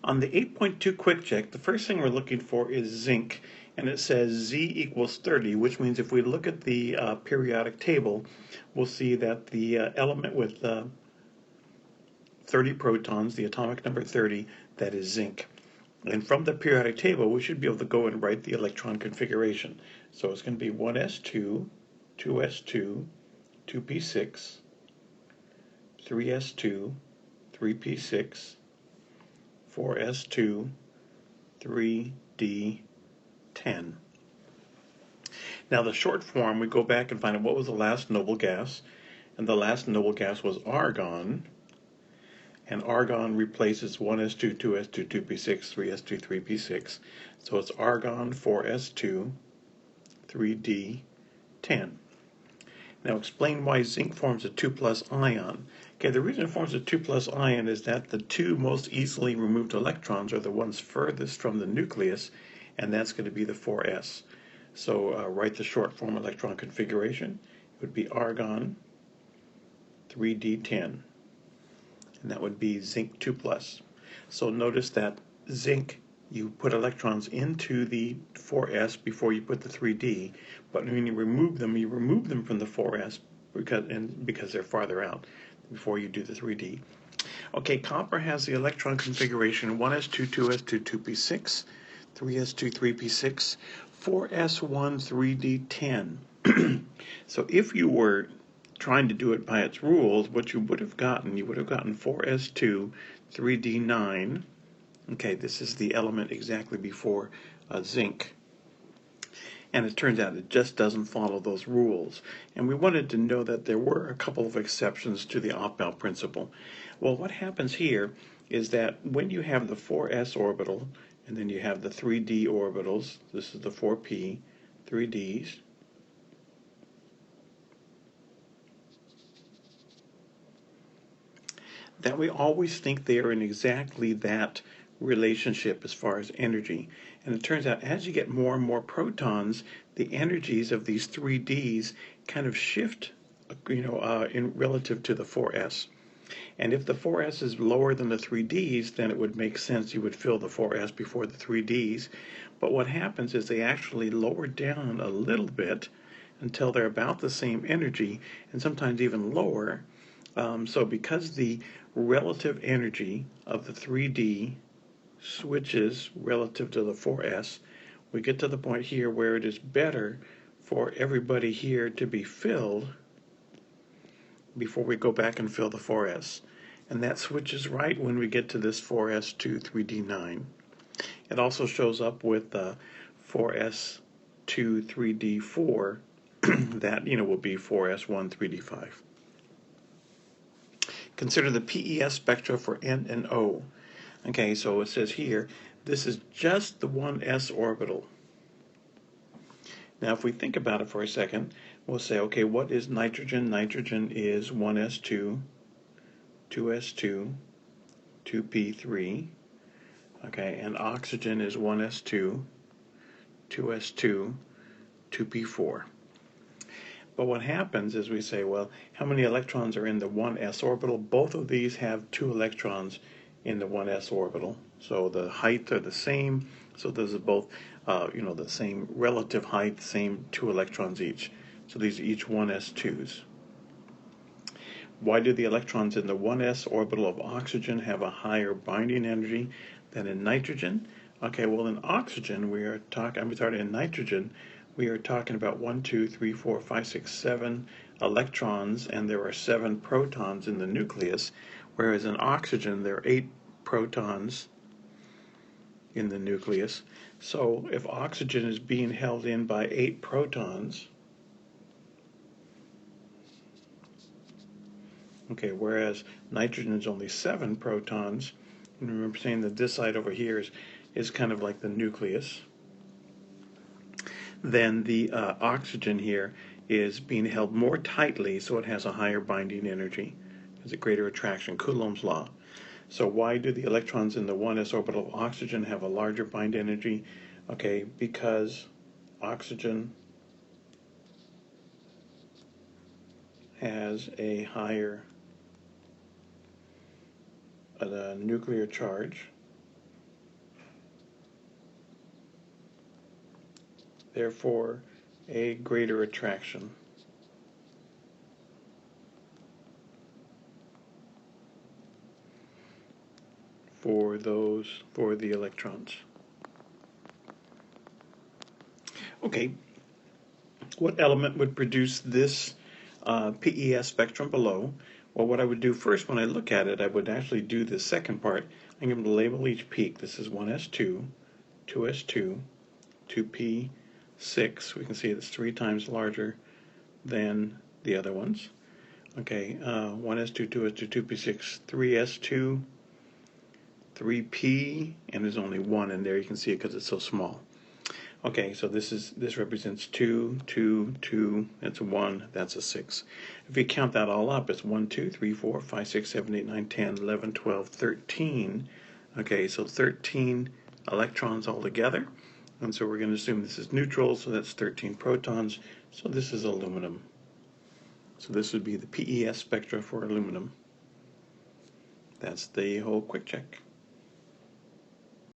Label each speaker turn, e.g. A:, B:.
A: On the 8.2 quick check, the first thing we're looking for is zinc, and it says Z equals 30, which means if we look at the periodic table, we'll see that the element with 30 protons, the atomic number 30, that is zinc. And from the periodic table, we should be able to go and write the electron configuration. So it's going to be 1s2, 2s2, 2p6, 3s2, 3p6, 4s2, 3d10. Now the short form, we go back and find out what was the last noble gas, and the last noble gas was argon, and argon replaces 1s2, 2s2, 2p6, 3s2, 3p6, so it's argon 4s2, 3d10. Now explain why zinc forms a 2+ ion. Okay, the reason it forms a 2+ ion is that the two most easily removed electrons are the ones furthest from the nucleus, and that's going to be the 4s. So write the short form electron configuration. It would be argon 3d10, and that would be zinc 2+. So notice that zinc, you put electrons into the 4s before you put the 3d, but when you remove them from the 4s because they're farther out before you do the 3d. Okay, copper has the electron configuration 1s2, 2s2, 2p6, 3s2, 3p6, 4s1, 3d10. So if you were trying to do it by its rules, what you would have gotten 4s2, 3d9. Okay, this is the element exactly before zinc. And it turns out it just doesn't follow those rules. And we wanted to know that there were a couple of exceptions to the Aufbau principle. Well, what happens here is that when you have the 4s orbital, and then you have the 3d orbitals, this is the 4p, 3ds, that we always think they are in exactly that relationship as far as energy. And it turns out as you get more and more protons, the energies of these 3ds kind of shift, in relative to the 4s. And if the 4s is lower than the 3ds, then it would make sense you would fill the 4s before the 3ds. But what happens is they actually lower down a little bit until they're about the same energy, and sometimes even lower. So because the relative energy of the 3d switches relative to the 4s, we get to the point here where it is better for everybody here to be filled before we go back and fill the 4s. And that switches right when we get to this 4s2, 3d9. It also shows up with 4s2, 3d4, that will be 4s1, 3d5. Consider the PES spectra for N and O. Okay, so it says here, this is just the 1s orbital. Now if we think about it for a second, we'll say, okay, what is nitrogen? Nitrogen is 1s2, 2s2, 2p3, okay, and oxygen is 1s2, 2s2, 2p4. But what happens is we say, well, how many electrons are in the 1s orbital? Both of these have 2 electrons in the 1s orbital. So the height are the same. So those are both, the same relative height, same 2 electrons each. So these are each 1s2s. Why do the electrons in the 1s orbital of oxygen have a higher binding energy than in nitrogen? Okay, well in oxygen in nitrogen, we are talking about 1, 2, 3, 4, 5, 6, 7 electrons, and there are 7 protons in the nucleus, whereas in oxygen there are 8 protons in the nucleus. So if oxygen is being held in by 8 protons, okay, whereas nitrogen is only 7 protons, and remember saying that this side over here is kind of like the nucleus, then the oxygen here is being held more tightly, so it has a higher binding energy. It has a greater attraction, Coulomb's law. So why do the electrons in the 1s orbital of oxygen have a larger bind energy? Okay, because oxygen has a higher nuclear charge, therefore a greater attraction. For the electrons. Okay, what element would produce this PES spectrum below? Well, what I would do first when I look at it, I would actually do the second part. I'm going to label each peak. This is 1s2, 2s2, 2p6. We can see it's 3 times larger than the other ones. Okay, 1s2, 2s2, 2p6, 3s2, 3p, and there's only 1 in there. You can see it because it's so small. Okay, so this represents 2, 2, 2, that's a 1, that's a 6. If you count that all up, it's 1, 2, 3, 4, 5, 6, 7, 8, 9, 10, 11, 12, 13. Okay, so 13 electrons altogether. And so we're going to assume this is neutral, so that's 13 protons. So this is aluminum. So this would be the PES spectra for aluminum. That's the whole quick check.